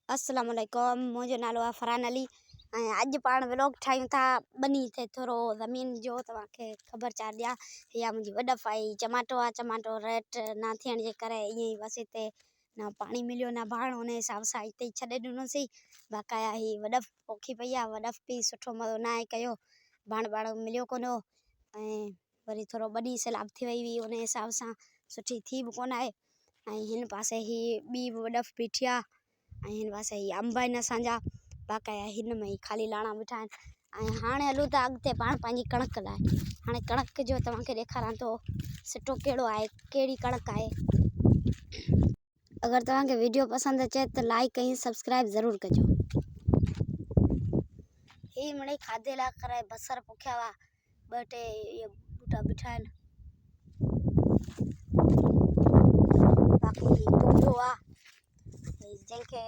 अस्सलाम वालेकुम। मुझो नालो आहे फरहान अली। अज पाण व्लॉग ठायूं था बनी ते थोरो ज़मीन जो तव्हांखे ख़बर चार ॾियां। या मुंहिंजी वॾफ आई टमाटो आहे, टमाटो रेट ना थियण जे करे ईअं ई बसि हिते ना पाणी मिलियो ना भाण, हुन हिसाब सां हिते ई छॾे ॾिनोसीं। बाक़ाया ही वॾफ पोखी पई आहे, वॾफ बि सुठो मज़ो न आहे कयो, भाण भाण मिलियो कोन हो, ऐं वरी थोरो वॾी सैलाब थी वई हुई, हुन हिसाब सां सुठी थी बि कोन आहे। ऐं हिन पासे ही ॿी बि वॾफ बीठी आहे, ऐं हिन पासे ही अंब आहिनि असांजा। बाक़ाया हिन में ही ख़ाली लाणा बीठा आहिनि। ऐं हाणे हलूं था अॻिते पाण पंहिंजी कणक लाइ। हाणे कणक जो तव्हांखे ॾेखारां थो सिटो कहिड़ो आहे, कहिड़ी कणक आहे। अगरि तव्हांखे वीडियो पसंदि अचे त लाइक ऐं सब्सक्राइब ज़रूरु कजो। ही मिड़ई खाधे लाइ करे बसर पोखिया हुआ, ॿ टे इहे बूटा बीठा आहिनि। बाक़ी तूरियो आहे जंहिंखे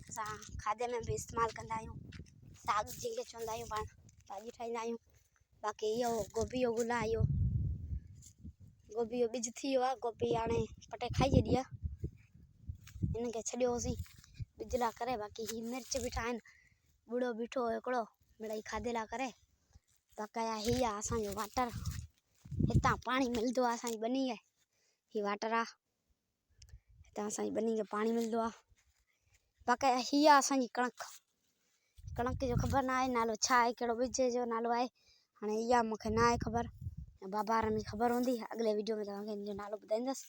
असां खाधे में बि इस्तेमालु कंदा आहियूं, साग जंहिंखे चवंदा आहियूं पाण, भाॼी ठाहींदा आहियूं। बाक़ी इहो गोभी जो गुल आहे, इहो गोभी जो ॿिज थी वियो आहे। गोभी हाणे पटे खाई छॾी आहे, हिनखे छॾियोसीं ॿिज लाइ करे। बाक़ी ही मिर्च बीठा आहिनि, बुढ़ो बीठो हिकिड़ो मिड़ई खाधे लाइ करे। बाक़ाया ही आहे असांजो वाटर, हितां पाणी मिलंदो आहे, असांजी बनी आहे ही वाटर आहे, हितां असांजी बनी जो पाणी मिलंदो आहे। बाक़ाया ही आहे असांजी कणक। कणक जो ख़बर न आहे नालो छा आहे, कहिड़ो ॿिज जो नालो आहे, हाणे इहा मूंखे न आहे ख़बर, बाबा वारनि में ख़बर हूंदी, अॻिले वीडियो में तव्हांखे हिन जो नालो ॿुधाईंदसि।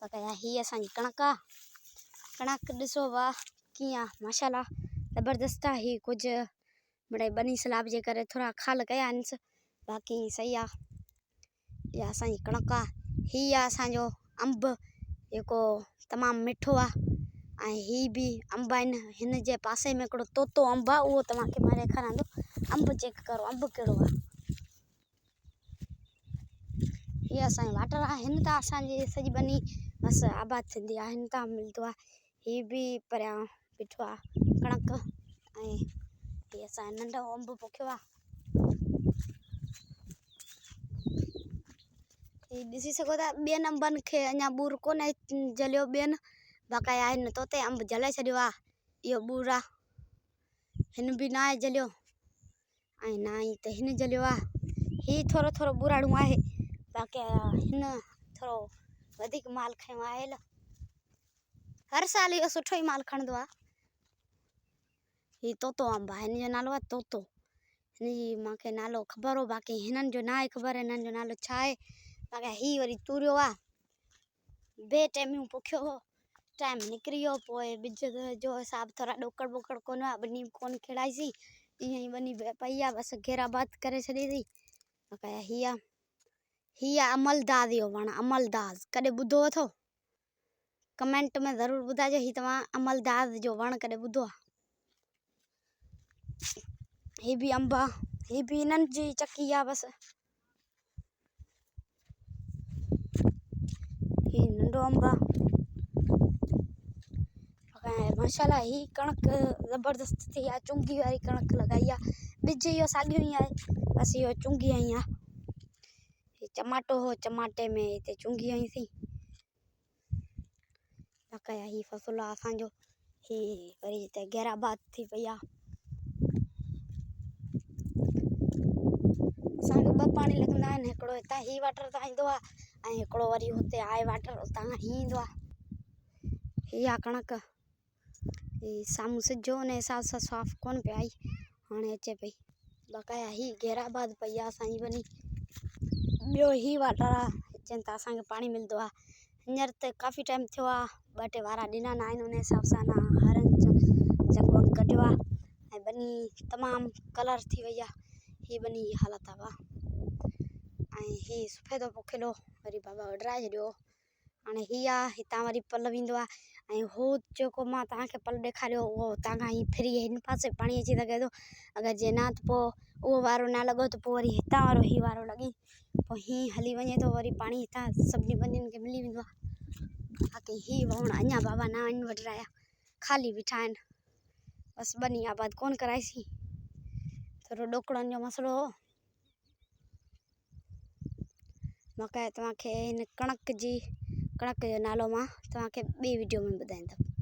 बाक़ाया ही असांजी कणक आहे। कणक ॾिसो वाह कीअं आहे, माशाल्लाह ज़बरदस्त आहे। ही कुझु मिड़ई बनी सैलाब जे करे थोरा खाल कया आहिनि, बाक़ी सही आहे। इहा असांजी कणक आहे। ही आहे असांजो अंब, जेको तमामु मिठो आहे। ऐं ही बि अंब आहिनि। हिन जे पासे में हिकिड़ो तोतो अंब आहे, उहो तव्हांखे मां ॾेखारां थो। अंब चेक करो, अंब कहिड़ो आहे। हीअ असांजो वाटर आहे, हिन तां असांजी सॼी बनी बसि आबादु थींदी आहे, हिन तां मिलंदो आहे। ही बि परियां बीठो आहे कणक, ऐं ही असांजो नंढो अंब पोखियो आहे। ही ॾिसी सघो था, ॿियनि अंबनि खे अञा ॿूर कोन जलियो ॿियनि। बाक़ाया हिन तोते अंब जलाए छॾियो आहे, इहो ॿूर आहे, हिन बि न आहे जलियो, ऐं ना ई त हिन जलियो आहे। ही थोरो थोरो ॿूराणो आहे, बाक़ाया हिन थोरो वधीक माल खयो आहे। हर साल इहो सुठो ई माल खणंदो आहे। ही तोतो अंब आहे, हिन जो नालो आहे तोतो। हिन जी मूंखे नालो ख़बर हो, बाक़ी हिननि जो न आहे ख़बर, हिननि जो नालो छा आहे। बाक़ी ही वरी तूरियो आहे, बे टाइमियूं पोखियो हो, टाइम निकिरी वियो, पोइ ॿिज जो हिसाब थोरा ॾोकड़ बोकड़ कोन हुआ, बनी कोन खेड़ाईसीं, ईअं ई बनी पई आहे, बसि घेराबाद करे छॾीसीं। बाक़ाया ही आहे अमलदाद जो वणु, अमलदाद कॾहिं ॿुधो अथव? कमेंट में ज़रूरु ॿुधाइजो, ही तव्हां अमलदाद जो वणु कॾहिं ॿुधो आहे? ही बि अंब आहे, ही बि हिननि जी चकी आहे बसि। ही नंढो अंब आहे। माशाल्लाह ही कणक ज़बरदस्त थी आहे, चुंगी वारी कणक लॻाई आहे। ॿिज इहो साॻियो ई आहे, बसि इहो चुंगी आई आहे। ही टमाटो हो, टमाटे में हिते चुंगी आई थी। बाक़ाया ही फ़सुलु आहे असांजो, ही वरी हिते घेराबाद थी पई आहे। असांखे ॿ पाणी लॻंदा आहिनि, हिकिड़ो हितां ही वाटर तां ईंदो आहे, ऐं हिकिड़ो वरी हुते आहे वाटर, उतां ही ईंदो आहे। ही आहे कणक, ही साम्हूं सिजो हुन हिसाब सां साफ़ कोन पई आई, हाणे अचे पई। बाक़ाया ही घेराबाद पई आहे असांजी बनी। ॿियो ही वाटर आहे, जंहिं तां असांखे पाणी मिलंदो आहे। हींअर त काफ़ी टाइम थियो आहे, ॿ टे वारा ॾिना न आहिनि, हुन हिसाब सां न हरनि जंग वंग कढियो आहे, ऐं बनी तमामु कलर थी वई आहे। ही बनी जी हालत आहे वाह। ऐं ही सफ़ेदो पोखियलु वरी बाबा वढराए छॾियो। हाणे ही आहे, हितां वरी पल वेंदो आहे, ऐं हू जेको मां तव्हांखे पल ॾेखारियो उहो हितां खां ही फ्री हिन पासे पाणी अची सघे थो। अगरि जे न त पोइ उहो वारो न लॻो त पोइ वरी हितां वारो ही वारो लॻी, पोइ हीअं हली वञे थो, वरी पाणी हितां सभिनी बनियुनि खे मिली वेंदो आहे। बाक़ी ही वण अञा बाबा न आहिनि वढराया, ख़ाली बीठा आहिनि, बसि बनी आबाद कोन कराईसीं, थोरो ॾोकड़नि जो मसइलो हो। बाक़ाया तव्हांखे हिन कणक जो नालो मां तव्हांखे ॿी वीडियो में ॿुधाईंदमि।